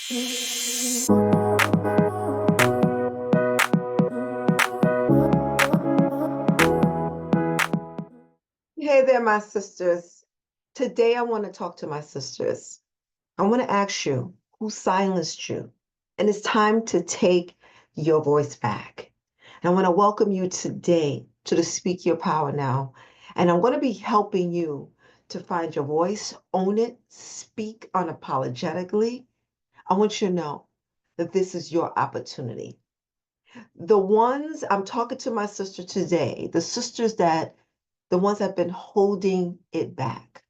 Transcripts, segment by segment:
Hey there, my sisters. Today I want to talk to my sisters. I want to ask you who silenced you? And it's time to take your voice back. And I want to welcome you today to the Speak Your Power Now. And I'm going to be helping you to find your voice, own it, speak unapologetically. I want you to know that this is your opportunity. The ones I'm talking to my sister today, the ones that have been holding it back,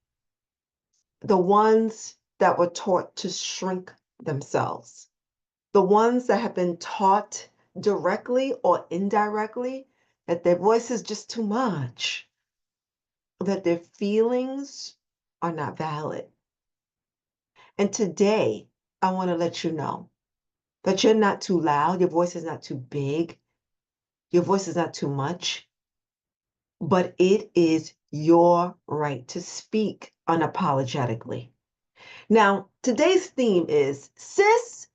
the ones that were taught to shrink themselves, the ones that have been taught directly or indirectly that their voice is just too much, that their feelings are not valid. And today, I want to let you know that you're not too loud, your voice is not too big, your voice is not too much, but it is your right to speak unapologetically. Now, today's theme is, sis,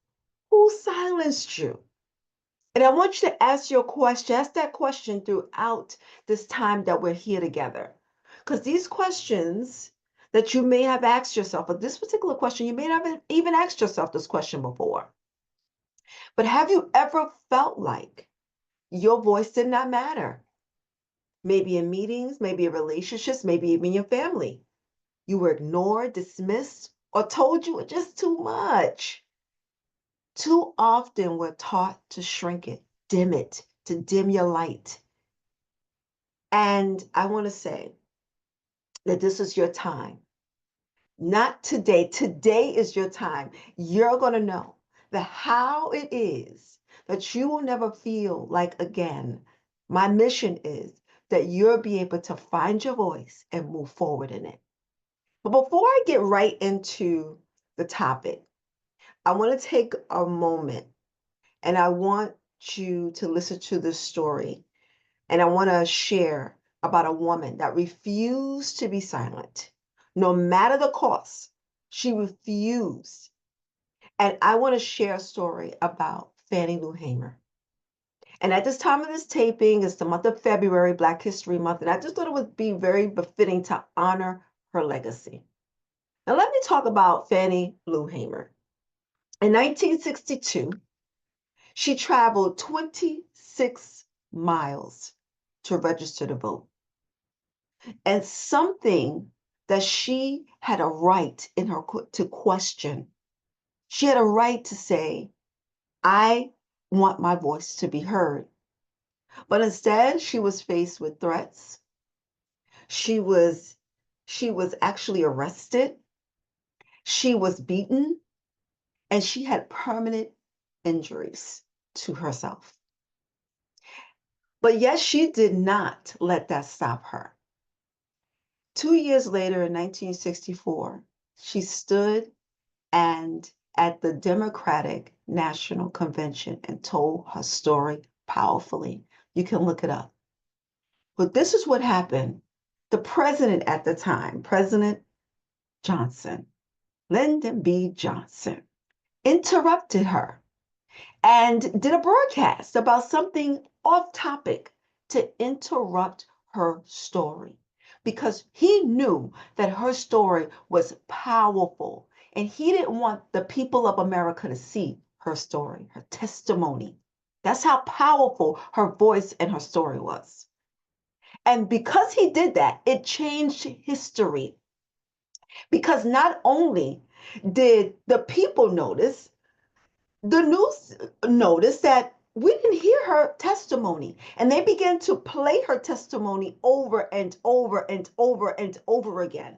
who silenced you? And I want you to ask that question throughout this time that we're here together. Because these questions that you may have asked yourself, but this particular question, you may not have even asked yourself this question before. But have you ever felt like your voice did not matter? Maybe in meetings, maybe in relationships, maybe even in your family. You were ignored, dismissed, or told you were just too much. Too often we're taught to shrink it, to dim your light. And I want to say that this is your time. Not today. Today is your time. You're going to know that how it is that you will never feel like again. My mission is that you'll be able to find your voice and move forward in it. But before I get right into the topic, I want to take a moment and I want you to listen to this story. And I want to share about a woman that refused to be silent. No matter the cost, she refused. And I want to share a story about Fannie Lou Hamer. And at this time of this taping, it's the month of February, Black History Month. And I just thought it would be very befitting to honor her legacy. Now, let me talk about Fannie Lou Hamer. In 1962, she traveled 26 miles to register to vote. And something that she had a right in her to question. She had a right to say, I want my voice to be heard. But instead, she was faced with threats. She was she was actually arrested. She was beaten, and she had permanent injuries to herself. But yet she did not let that stop her. 2 years later, in 1964, she stood and at the Democratic National Convention and told her story powerfully. You can look it up. But this is what happened. The president at the time, President Johnson, Lyndon B. Johnson, interrupted her and did a broadcast about something off topic to interrupt her story because he knew that her story was powerful and he didn't want the people of America to see her story, her testimony. That's how powerful her voice and her story was. And because he did that, it changed history. Because not only did the people notice, the news noticed that we didn't hear her testimony. And they began to play her testimony over and over and over and over again.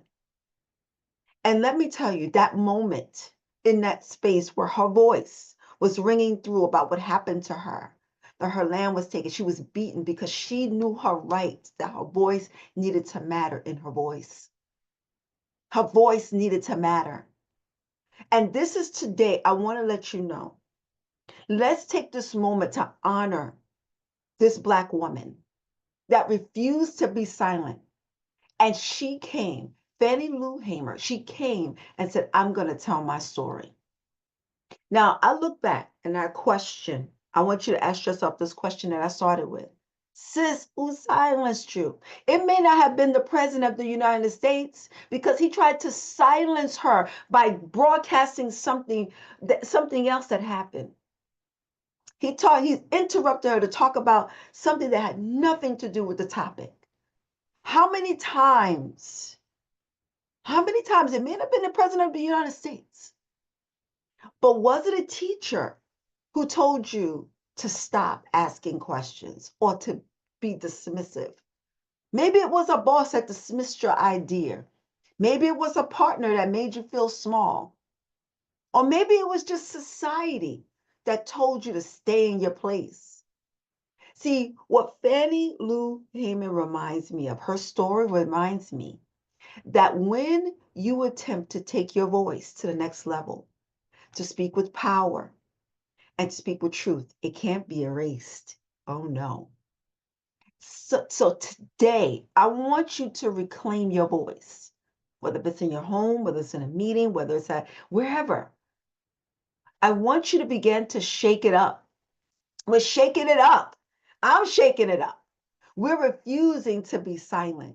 And let me tell you, that moment in that space where her voice was ringing through about what happened to her, that her land was taken, she was beaten because she knew her rights, that her voice needed to matter in her voice. Her voice needed to matter. And this is today, I want to let you know. Let's take this moment to honor this Black woman that refused to be silent. And she came, Fannie Lou Hamer, she came and said, I'm going to tell my story. Now, I look back and I question. I want you to ask yourself this question that I started with. Sis, who silenced you? It may not have been the president of the United States because he tried to silence her by broadcasting something else that happened. He interrupted her to talk about something that had nothing to do with the topic. How many times? How many times? It may not have been the president of the United States, but was it a teacher who told you to stop asking questions or to be dismissive? Maybe it was a boss that dismissed your idea. Maybe it was a partner that made you feel small. Or maybe it was just society that told you to stay in your place. See, what Fannie Lou Hamer reminds me of, her story reminds me that when you attempt to take your voice to the next level, to speak with power and speak with truth, it can't be erased. Oh no. So today, I want you to reclaim your voice, whether it's in your home, whether it's in a meeting, whether it's at wherever. I want you to begin to shake it up. We're shaking it up. I'm shaking it up. We're refusing to be silent.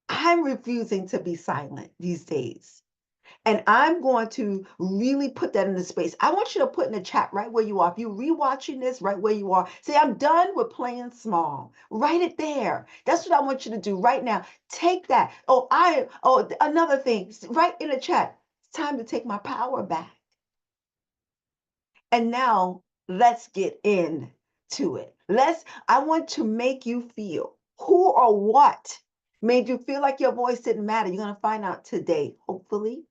I'm refusing to be silent these days. And I'm going to really put that into space. I want you to put in the chat right where you are. If you're rewatching this right where you are, say, I'm done with playing small. Write it there. That's what I want you to do right now. Take that. Another thing, right in the chat. It's time to take my power back. And now let's get into it. I want to make you feel who or what made you feel like your voice didn't matter. You're going to find out today, hopefully,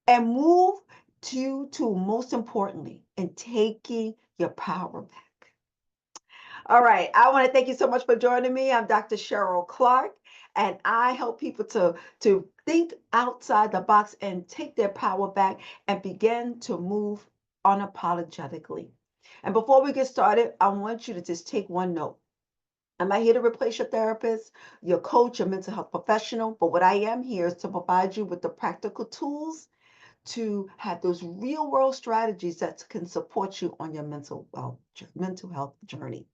and move to most importantly, and taking your power back. All right. I want to thank you so much for joining me. I'm Dr. Cheryl Clark, and I help people to think outside the box and take their power back and begin to move unapologetically. And before we get started, I want you to just take one note. I'm not here to replace your therapist, your coach, your mental health professional, but what I am here is to provide you with the practical tools to have those real world strategies that can support you on your mental health journey.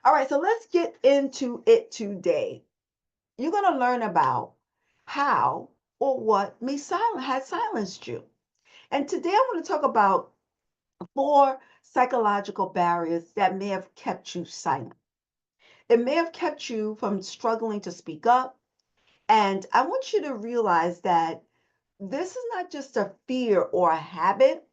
All right, so let's get into it today. You're going to learn about how or what has silenced you. And today I want to talk about 4 psychological barriers that may have kept you silent. It may have kept you from struggling to speak up. And I want you to realize that this is not just a fear or a habit.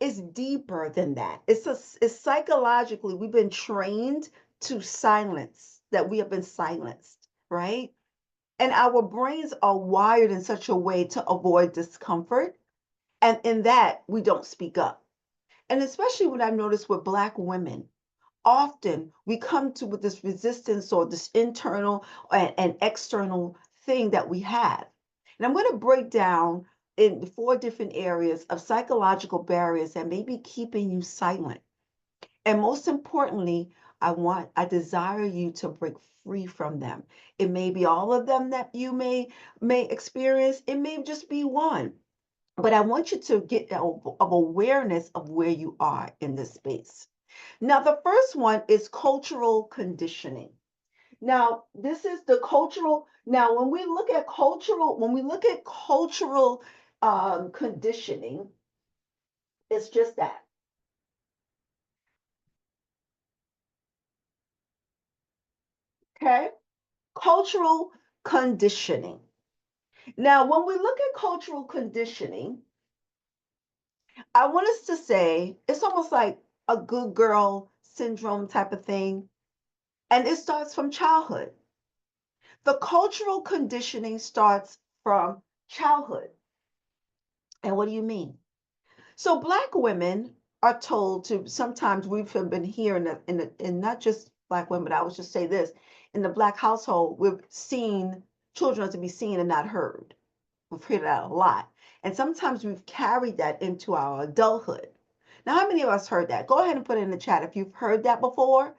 It's deeper than that. It's psychologically, we've been trained to silence, that we have been silenced, right? And our brains are wired in such a way to avoid discomfort. And in that, we don't speak up. And especially what I've noticed with Black women, often we come to with this resistance or this internal and external thing that we have. And I'm going to break down in 4 different areas of psychological barriers that may be keeping you silent. And most importantly, I desire you to break free from them. It may be all of them that you may experience. It may just be one. But I want you to get of awareness of where you are in this space. Now, the first one is cultural conditioning. Now, this is the cultural. Now, when we look at cultural conditioning, it's just that. Okay, cultural conditioning. Now, when we look at cultural conditioning, I want us to say it's almost like a good girl syndrome type of thing, and it starts from childhood. The cultural conditioning starts from childhood. And what do you mean? So Black women are told to, sometimes we've been hearing that in not just Black women, but I would just say this, in the Black household, we've seen children to be seen and not heard. We've heard that a lot. And sometimes we've carried that into our adulthood. Now, how many of us heard that? Go ahead and put it in the chat if you've heard that before.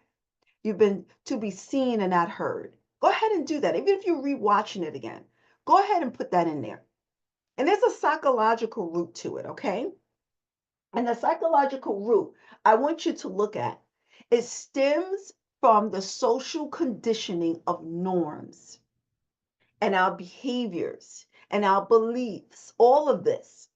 You've been to be seen and not heard. Go ahead and do that. Even if you're rewatching it again, go ahead and put that in there. And there's a psychological root to it, okay? And the psychological root I want you to look at, it stems from the social conditioning of norms and our behaviors and our beliefs, all of this.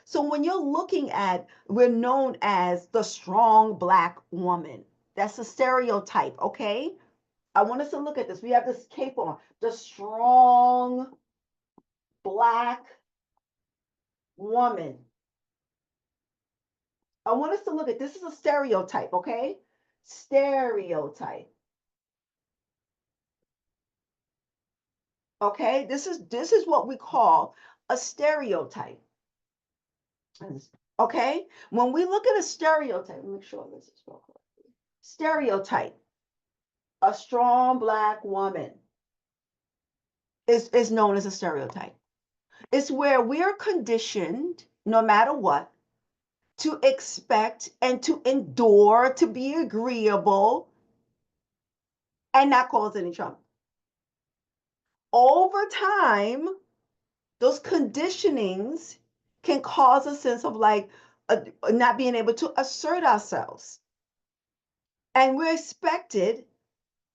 So when you're looking at, we're known as the strong Black woman. That's a stereotype, okay? I want us to look at this. We have this cape on, the strong Black woman. I want us to look at this is a stereotype, okay? Stereotype. Okay? This is what we call a stereotype. Okay? When we look at a stereotype, make sure this is spelled correctly. Stereotype, a strong Black woman is known as a stereotype. It's where we're conditioned, no matter what, to expect and to endure, to be agreeable, and not cause any trouble. Over time, those conditionings can cause a sense of like not being able to assert ourselves. And we're expected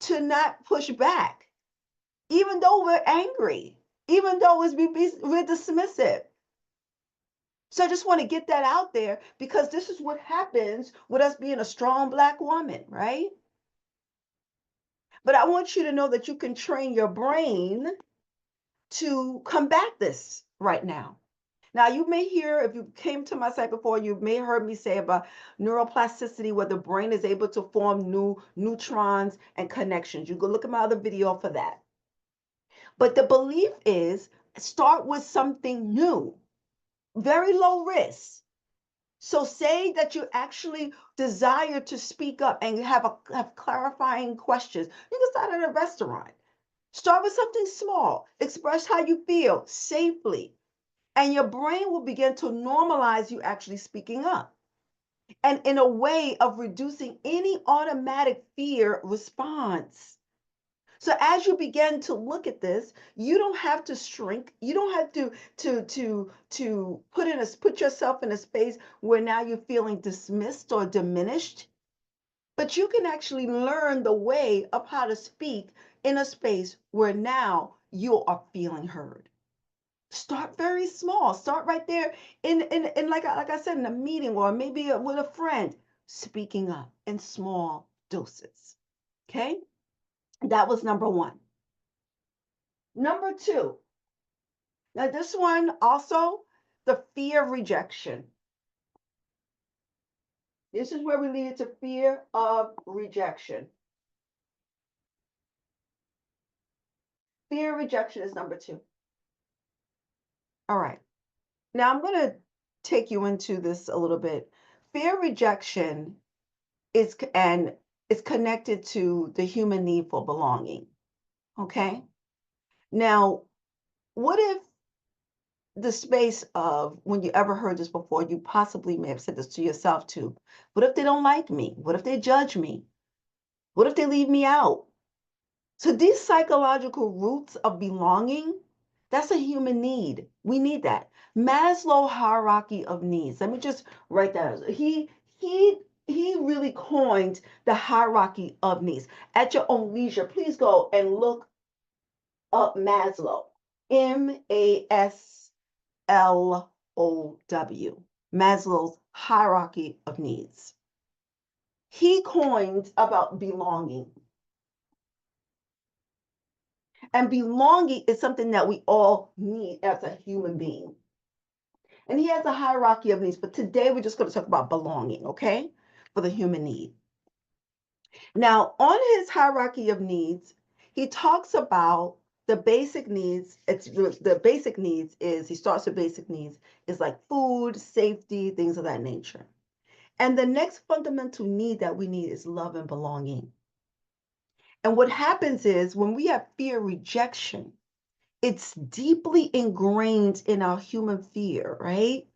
to not push back, even though we're angry, even though we're dismissive. So I just want to get that out there because this is what happens with us being a strong Black woman, right? But I want you to know that you can train your brain to combat this right now. Now, you may hear, if you came to my site before, you may have heard me say about neuroplasticity, where the brain is able to form new neurons and connections. You go look at my other video for that. But the belief is start with something new, very low risk. So say that you actually desire to speak up and have clarifying questions. You can start at a restaurant. Start with something small. Express how you feel safely. And your brain will begin to normalize you actually speaking up. And in a way of reducing any automatic fear response. So as you begin to look at this, you don't have to shrink. You don't have to put yourself in a space where now you're feeling dismissed or diminished. But you can actually learn the way of how to speak in a space where now you are feeling heard. Start very small. Start right there in like I said, in a meeting or maybe with a friend, speaking up in small doses. Okay? That was number one. Number two, now this one also, the fear of rejection. This is where we lead to fear of rejection. Fear of rejection is number two. All right. Now I'm going to take you into this a little bit. Fear of rejection is connected to the human need for belonging. Okay? Now, what if the space of when you ever heard this before, you possibly may have said this to yourself too. What if they don't like me? What if they judge me? What if they leave me out? So these psychological roots of belonging, that's a human need. We need that. Maslow hierarchy of needs. Let me just write that out. He really coined the hierarchy of needs. At your own leisure, please go and look up Maslow. MASLOW. Maslow's hierarchy of needs. He coined about belonging. And belonging is something that we all need as a human being. And he has a hierarchy of needs, but today we're just going to talk about belonging, okay? For the human need. Now, on his hierarchy of needs, he talks about the basic needs. It's the basic needs is he starts with basic needs is like food, safety, things of that nature. And the next fundamental need that we need is love and belonging. And what happens is when we have fear rejection, it's deeply ingrained in our human fear, right?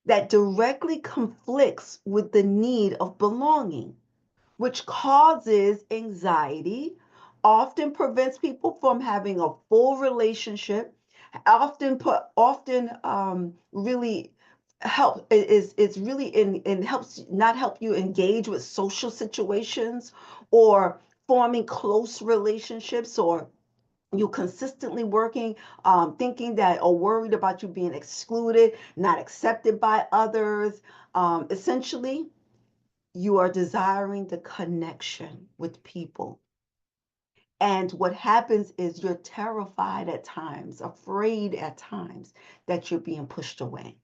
That directly conflicts with the need of belonging, which causes anxiety, often prevents people from having a full relationship, often really help is really in helps not help you engage with social situations or forming close relationships, or you consistently working, thinking that or worried about you being excluded, not accepted by others. Essentially, you are desiring the connection with people. And what happens is you're terrified at times, afraid at times that you're being pushed away.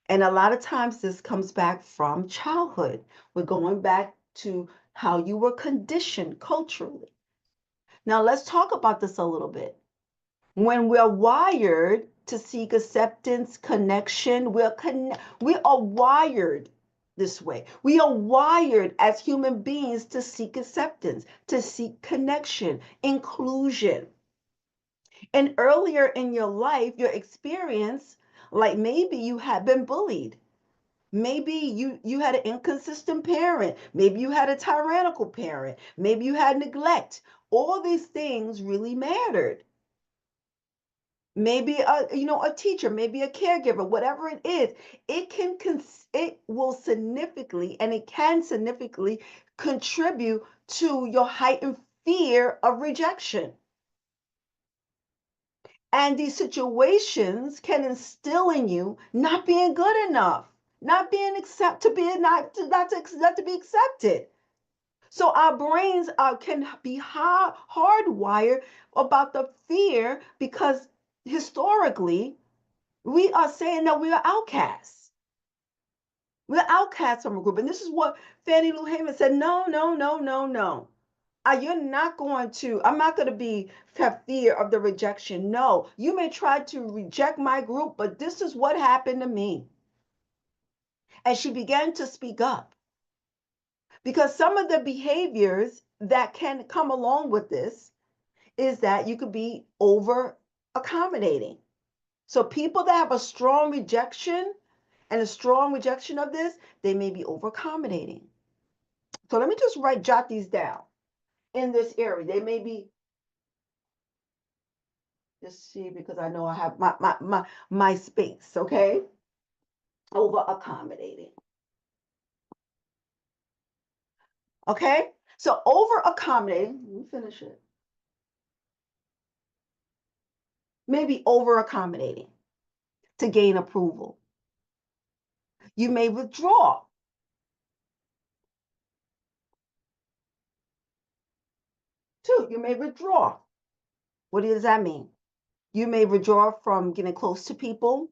And a lot of times this comes back from childhood. We're going back to how you were conditioned culturally. Now, let's talk about this a little bit. When we're wired to seek acceptance, connection, we are wired this way. We are wired as human beings to seek acceptance, to seek connection, inclusion. And earlier in your life, your experience, like maybe you had been bullied. Maybe you had an inconsistent parent. Maybe you had a tyrannical parent. Maybe you had neglect. All these things really mattered. Maybe a teacher, maybe a caregiver, whatever it is, it will significantly, and it can significantly contribute to your heightened fear of rejection. And these situations can instill in you not being good enough, not being accept to be not to be accepted. So our brains can be hardwired about the fear, because historically we are saying that we are outcasts. We're outcasts from a group. And this is what Fannie Lou Hamer said: no, no, no, no, no. I'm not going to have fear of the rejection. No, you may try to reject my group, but this is what happened to me. And she began to speak up, because some of the behaviors that can come along with this is that you could be over accommodating. So people that have a strong rejection and a strong rejection of this, they may be over accommodating. So let me just jot these down in this area. They may be, just see, because I know I have my space, okay? Over accommodating. Okay? So over accommodating, let me finish it. Maybe over accommodating to gain approval. You may withdraw. Too, you may withdraw. What does that mean? You may withdraw from getting close to people.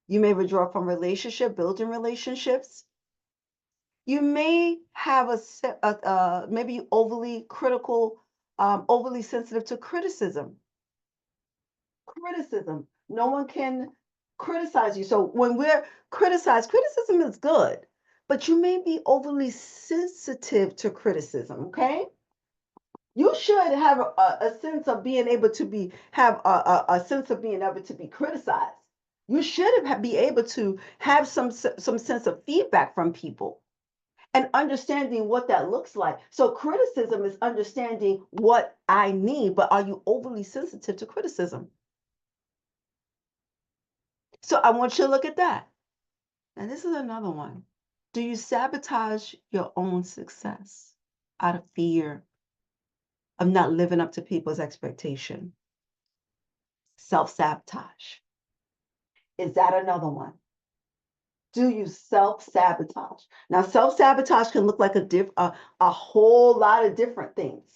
You may withdraw from building relationships. You may have maybe overly critical, overly sensitive to criticism. Criticism. No one can criticize you. So when we're criticized, criticism is good, but you may be overly sensitive to criticism. Okay. You should have a sense of being able to have a sense of being able to be criticized. You should be able to have some sense of feedback from people and understanding what that looks like. So criticism is understanding what I need, but are you overly sensitive to criticism? So I want you to look at that. And this is another one. Do you sabotage your own success out of fear of not living up to people's expectation? Self-sabotage. Is that another one? Do you self-sabotage? Now, self-sabotage can look like a whole lot of different things.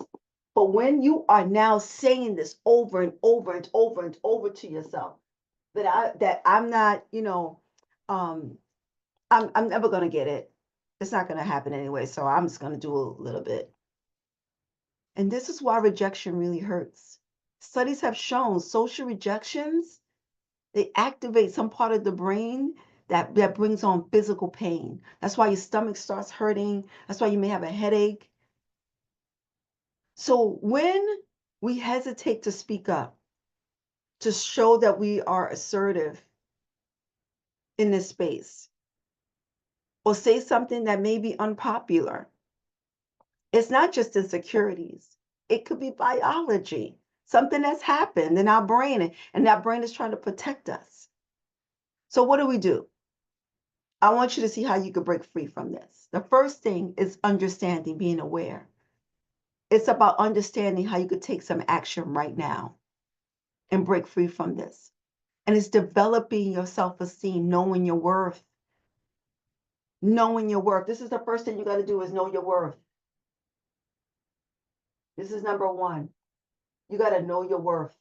But when you are now saying this over and over and over and over to yourself, that I'm not, I'm never gonna get it. It's not gonna happen anyway, so I'm just gonna do a little bit. And this is why rejection really hurts. Studies have shown social rejections, they activate some part of the brain that brings on physical pain. That's why your stomach starts hurting. That's why you may have a headache. So when we hesitate to speak up, to show that we are assertive in this space, or say something that may be unpopular, it's not just insecurities. It could be biology, something that's happened in our brain, and that brain is trying to protect us. So what do? I want you to see how you could break free from this. The first thing is understanding, being aware. It's about understanding how you could take some action right now and break free from this. And it's developing your self-esteem, knowing your worth. Knowing your worth. This is the first thing you got to do, is know your worth. This is number one. You got to know your worth.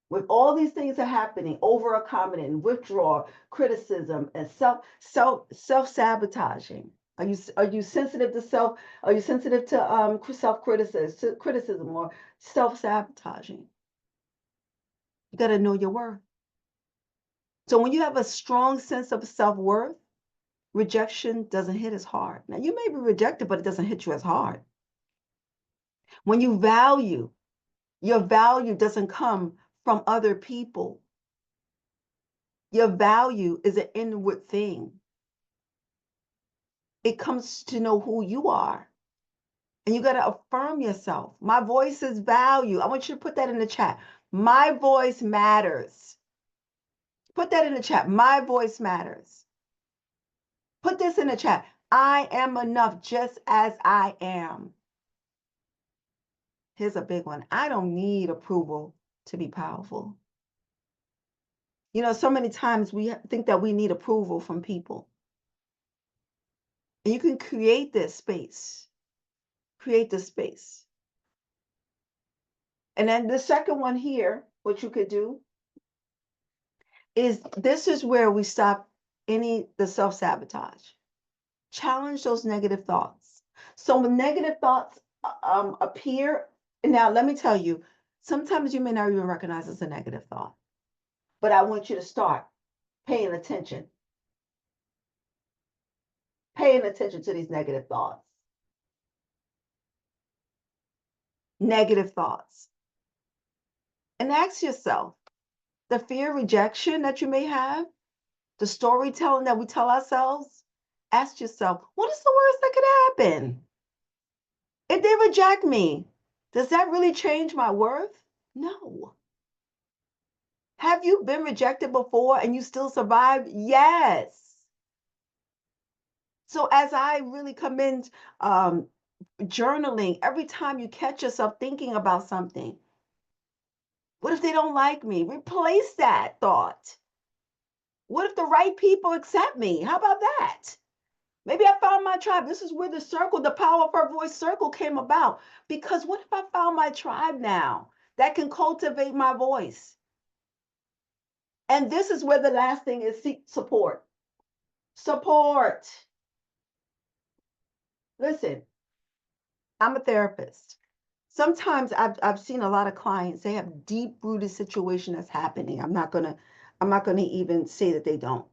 With all these things are happening, over accommodating, withdrawal, criticism, and self-sabotaging. Are you sensitive to self? Are you sensitive to criticism or self-sabotaging? You got to know your worth. So when you have a strong sense of self-worth, rejection doesn't hit as hard. Now you may be rejected, but it doesn't hit you as hard. When you value, your value doesn't come from other people. Your value is an inward thing. It comes to know who you are. And you got to affirm yourself. My voice is value. I want you to put that in the chat. My voice matters. Put that in the chat. My voice matters. Put this in the chat. I am enough just as I am. Here's a big one. I don't need approval to be powerful. You know, so many times we think that we need approval from people. And you can create this space. Create this space. And then the second one here, what you could do is, this is where we stop the self-sabotage. Challenge those negative thoughts. So when negative thoughts appear, and now let me tell you, sometimes you may not even recognize it's a negative thought, but I want you to start paying attention. Paying attention to these negative thoughts. Negative thoughts. And ask yourself, the fear of rejection that you may have, the storytelling that we tell ourselves, ask yourself, what is the worst that could happen? If they reject me, does that really change my worth? No. Have you been rejected before and you still survived? Yes. So as I really commend journaling, every time you catch yourself thinking about something, what if they don't like me? Replace that thought. What if the right people accept me? How about that? Maybe I found my tribe. This is where the power of her voice circle came about. Because what if I found my tribe now that can cultivate my voice? And this is where the last thing is: seek support. Support. Listen, I'm a therapist. Sometimes I've seen a lot of clients, they have deep-rooted situation that's happening. I'm not gonna even say that they don't.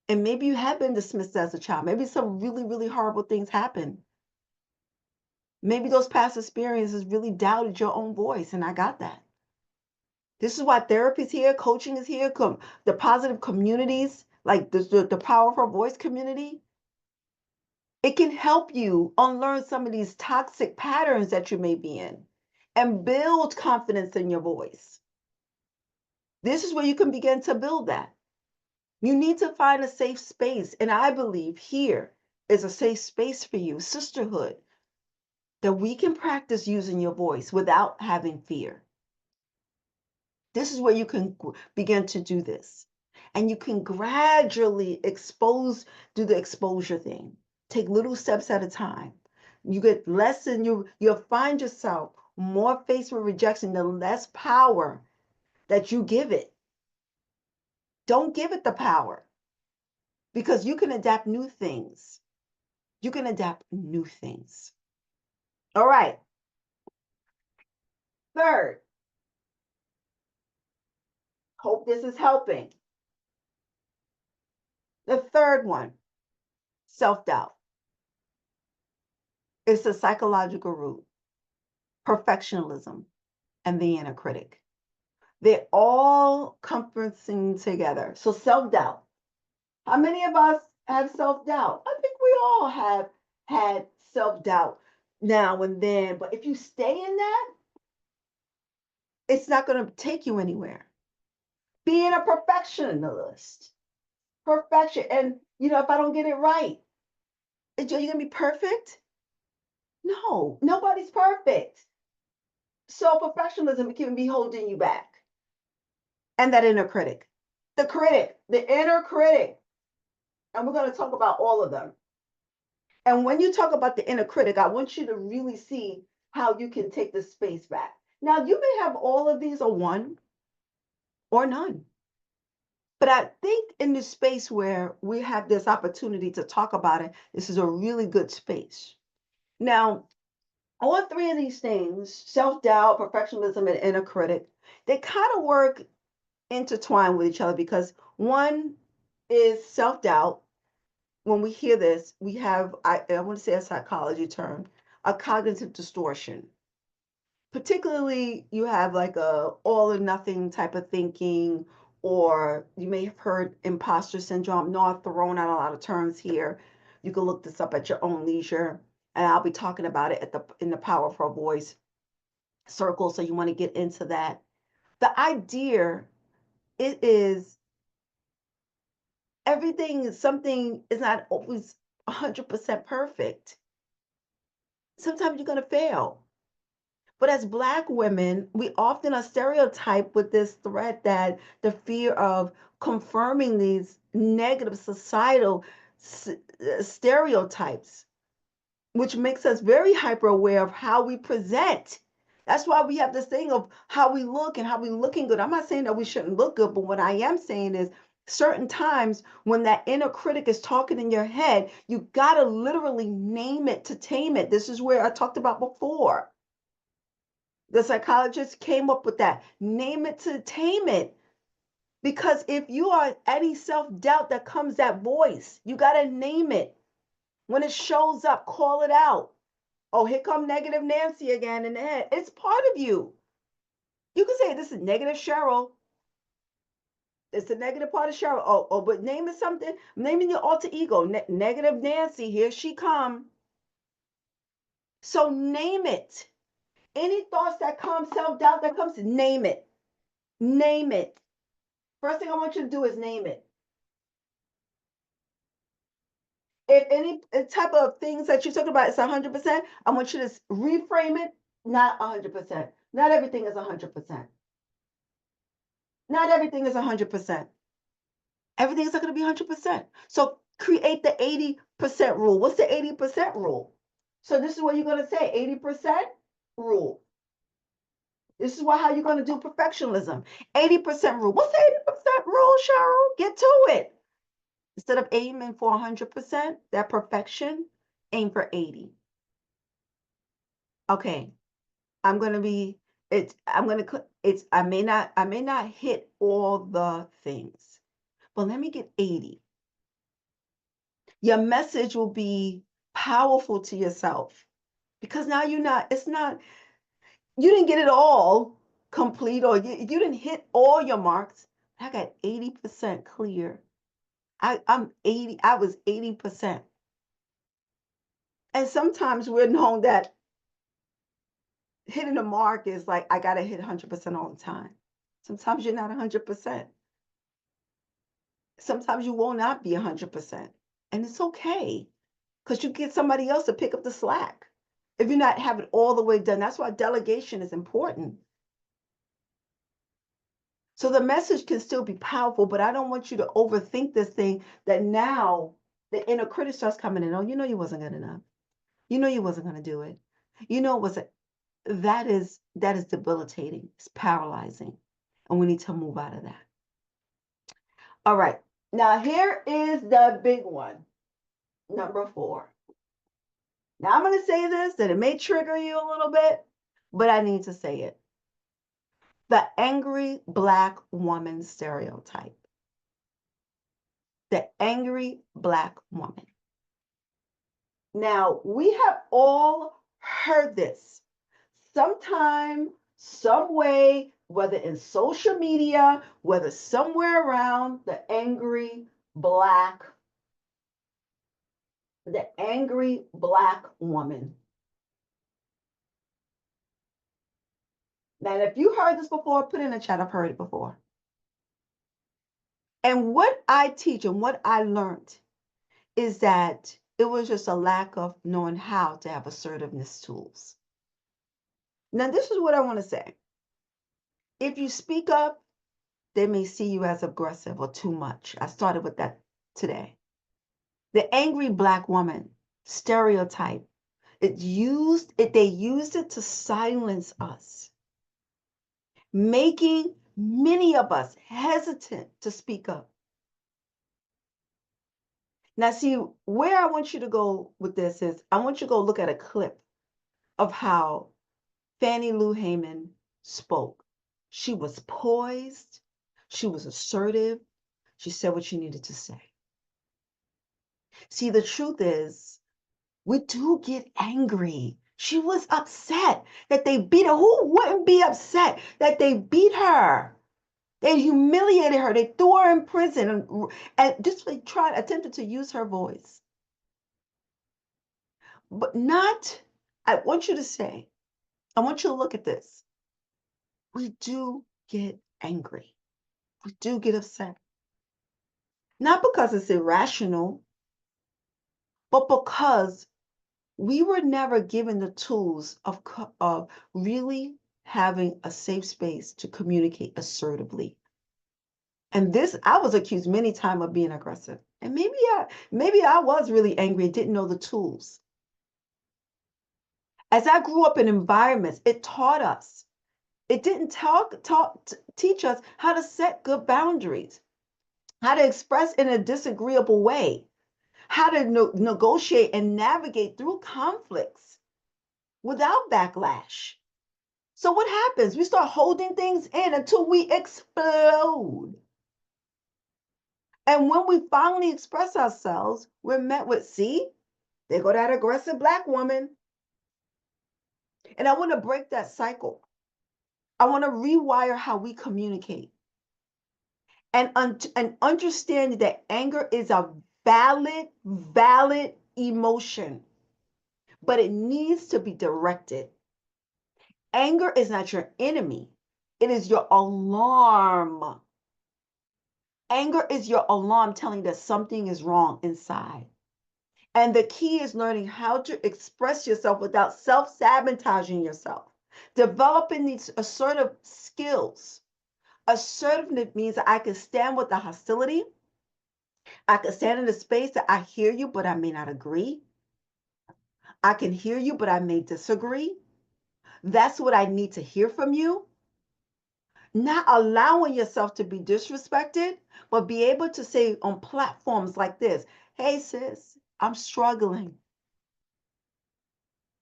And maybe you have been dismissed as a child. Maybe some really, really horrible things happen. Maybe those past experiences really doubted your own voice, and I got that. This is why therapy is here, coaching is here, the positive communities, like the Power of Her Voice community. It can help you unlearn some of these toxic patterns that you may be in and build confidence in your voice. This is where you can begin to build that. You need to find a safe space, and I believe here is a safe space for you, sisterhood, that we can practice using your voice without having fear. This is where you can begin to do this. And you can gradually do the exposure thing. Take little steps at a time. You get less and you'll find yourself more faced with rejection, the less power that you give it. Don't give it the power, because you can adapt new things. You can adapt new things. All right. Third, hope this is helping. The third one, self-doubt. It's a psychological root, perfectionism, and the inner critic. They're all comforting together. So self-doubt. How many of us have self-doubt? I think we all have had self-doubt now and then. But if you stay in that, it's not going to take you anywhere. being a perfectionist. Perfection. And, if I don't get it right, are you going to be perfect? No, nobody's perfect. So perfectionism can be holding you back. And that inner critic, the inner critic. And we're going to talk about all of them. And when you talk about the inner critic, I want you to really see how you can take the space back. Now, you may have all of these or one or none. But I think in this space where we have this opportunity to talk about it, this is a really good space. Now, all three of these things, self-doubt, perfectionism, and inner critic, they kind of work intertwined with each other because one is self-doubt. When we hear this, we have, I want to say a psychology term, a cognitive distortion. Particularly, you have like a all or nothing type of thinking, or you may have heard imposter syndrome. No, I've thrown out a lot of terms here. You can look this up at your own leisure, and I'll be talking about it in the Power of Her Voice circle. So you want to get into that. The idea it is something is not always 100% perfect. Sometimes you're going to fail. But as Black women, we often are stereotyped with this threat that the fear of confirming these negative societal stereotypes, which makes us very hyper aware of how we present. That's why we have this thing of how we look and how we looking good. I'm not saying that we shouldn't look good, but what I am saying is certain times when that inner critic is talking in your head, you got to literally name it to tame it. This is where I talked about before. The psychologist came up with that. Name it to tame it. Because if you are any self-doubt that comes that voice, you got to name it. When it shows up, call it out. Oh, here come negative Nancy again in the head. It's part of you. You can say this is negative Cheryl. It's the negative part of Cheryl. But name it something. Naming your alter ego. Negative Nancy. Here she come. So name it. Any thoughts that come, self-doubt that comes, name it. Name it. First thing I want you to do is name it. If any type of things that you're talking about is 100%, I want you to reframe it, not 100%. Not everything is 100%. Not everything is 100%. Everything is not going to be 100%. So create the 80% rule. What's the 80% rule? So this is what you're going to say, 80% rule. This is how you're going to do perfectionism. 80% rule. What's the 80% rule, Cheryl? Get to it. Instead of aiming for 100%, that perfection, aim for 80. Okay, I'm going to be I may not hit all the things, but let me get 80. Your message will be powerful to yourself because now you didn't get it all complete, or you didn't hit all your marks. I got 80% clear. I was 80%. And sometimes we're known that hitting a mark is like, I got to hit 100% all the time. Sometimes you're not 100%. Sometimes you will not be 100%. And it's okay because you get somebody else to pick up the slack if you're not having all the way done. That's why delegation is important. So the message can still be powerful, but I don't want you to overthink this thing that now the inner critic starts coming in. Oh, you wasn't good enough. You wasn't going to do it. It was that is debilitating. It's paralyzing. And we need to move out of that. All right. Now here is the big one. Number 4. Now I'm going to say this, that it may trigger you a little bit, but I need to say it. The angry Black woman stereotype. The angry Black woman. Now, we have all heard this sometime, some way, whether in social media, whether somewhere around, the angry Black woman. Now, if you heard this before, put in the chat, I've heard it before. And what I teach and what I learned is that it was just a lack of knowing how to have assertiveness tools. Now, this is what I want to say. If you speak up, they may see you as aggressive or too much. I started with that today. The angry Black woman stereotype, they used it to silence us, making many of us hesitant to speak up. Now, see, where I want you to go with this is I want you to go look at a clip of how Fannie Lou Hamer spoke. She was poised, she was assertive, she said what she needed to say. See, the truth is, we do get angry. She was upset that they beat her. Who wouldn't be upset that they beat her? They humiliated her. They threw her in prison and just attempted to use her voice. But not, I want you to say, I want you to look at this. We do get angry. We do get upset. Not because it's irrational, but because we were never given the tools of really having a safe space to communicate assertively. And this, I was accused many times of being aggressive. And maybe I was really angry and didn't know the tools. As I grew up in environments, it taught us. It didn't teach us how to set good boundaries, how to express in a disagreeable way, how to negotiate and navigate through conflicts without backlash. So what happens? We start holding things in until we explode. And when we finally express ourselves, we're met with, see, there go that aggressive Black woman. And I want to break that cycle. I want to rewire how we communicate and understand that anger is a valid emotion, but it needs to be directed. Anger is not your enemy. It is your alarm. Anger is your alarm telling you that something is wrong inside. And the key is learning how to express yourself without self-sabotaging yourself. Developing these assertive skills. Assertiveness means that I can stand with the hostility. I can stand in a space that I hear you, but I may not agree. I can hear you, but I may disagree. That's what I need to hear from you. Not allowing yourself to be disrespected, but be able to say on platforms like this, hey sis, I'm struggling.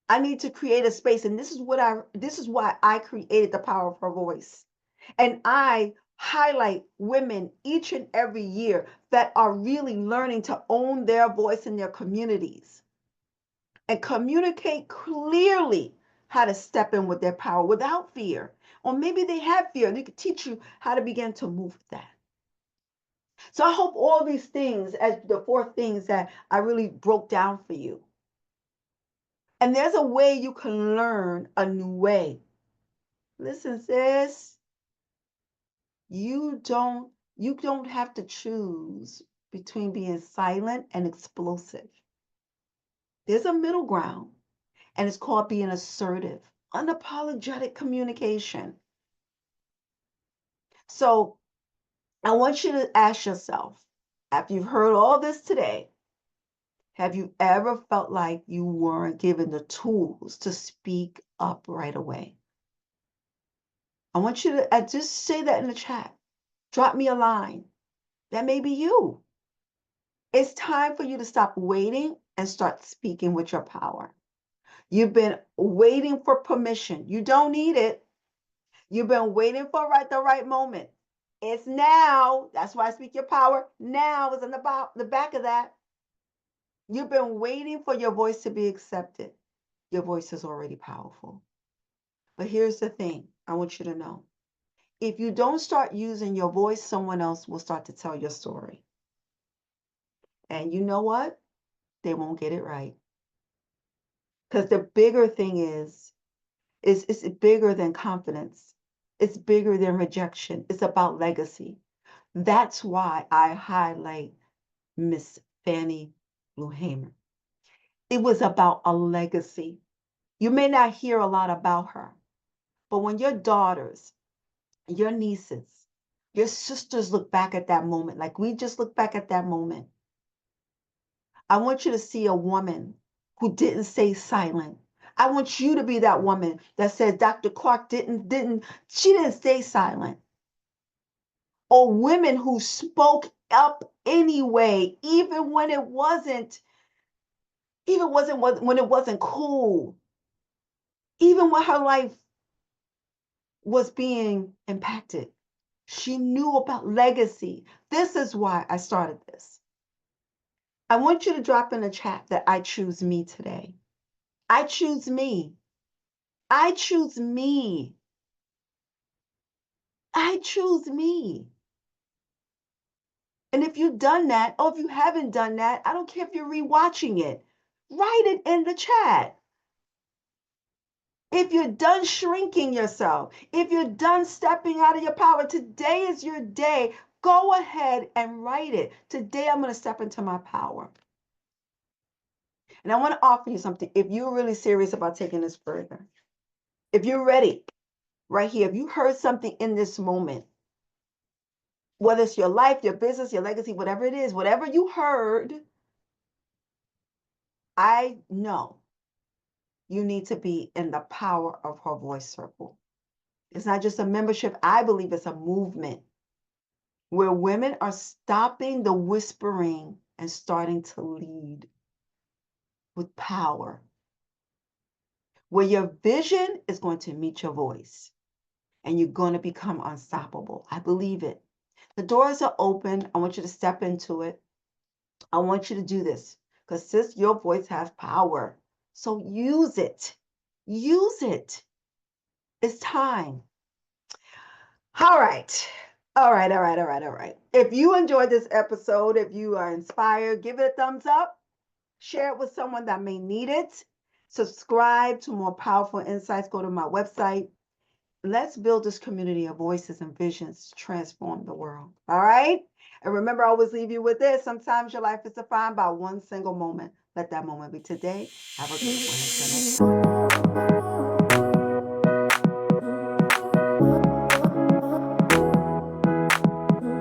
I need to create a space. And this is why I created the power of her voice. And I highlight women each and every year that are really learning to own their voice in their communities and communicate clearly how to step in with their power without fear. Or maybe they have fear. They could teach you how to begin to move with that. So I hope all these things, as the 4 things that I really broke down for you. And there's a way you can learn a new way. Listen, sis, you don't have to choose between being silent and explosive. There's a middle ground, and it's called being assertive, unapologetic communication. So I want you to ask yourself, after you've heard all this today, have you ever felt like you weren't given the tools to speak up right away? I want you to just say that in the chat. Drop me a line. That may be you. It's time for you to stop waiting and start speaking with your power. You've been waiting for permission. You don't need it. You've been waiting for the right moment. It's now. That's why I speak your power. Now is in the back of that. You've been waiting for your voice to be accepted. Your voice is already powerful. But here's the thing I want you to know. If you don't start using your voice, someone else will start to tell your story. And you know what? They won't get it right. Because the bigger thing is it's bigger than confidence. It's bigger than rejection. It's about legacy. That's why I highlight Miss Fannie Lou Hamer. It was about a legacy. You may not hear a lot about her, but when your daughters, your nieces, your sisters look back at that moment, like we just look back at that moment, I want you to see a woman who didn't stay silent. I want you to be that woman that says Dr. Clark she didn't stay silent. Or women who spoke up anyway, when it wasn't cool, even when her life was being impacted. She knew about legacy. This is why I started this. I want you to drop in the chat that I choose me today. I choose me. I choose me. I choose me. And if you've done that, or if you haven't done that, I don't care if you're rewatching it, write it in the chat. If you're done shrinking yourself, if you're done stepping out of your power, today is your day. Go ahead and write it. Today I'm going to step into my power. And I want to offer you something. If you're really serious about taking this further, if you're ready, right here, if you heard something in this moment, whether it's your life, your business, your legacy, whatever it is, whatever you heard, I know you need to be in the power of her voice circle. It's not just a membership. I believe it's a movement where women are stopping the whispering and starting to lead with power, where your vision is going to meet your voice and you're going to become unstoppable. I believe it. The doors are open. I want you to step into it. I want you to do this because, sis, your voice has power. So use it. Use it. It's time. All right. All right. All right. All right. All right. If you enjoyed this episode, if you are inspired, give it a thumbs up. Share it with someone that may need it. Subscribe to more powerful insights. Go to my website. Let's build this community of voices and visions to transform the world. All right? And remember, I always leave you with this. Sometimes your life is defined by one single moment. Let that moment be today. Have a great one. Until next time.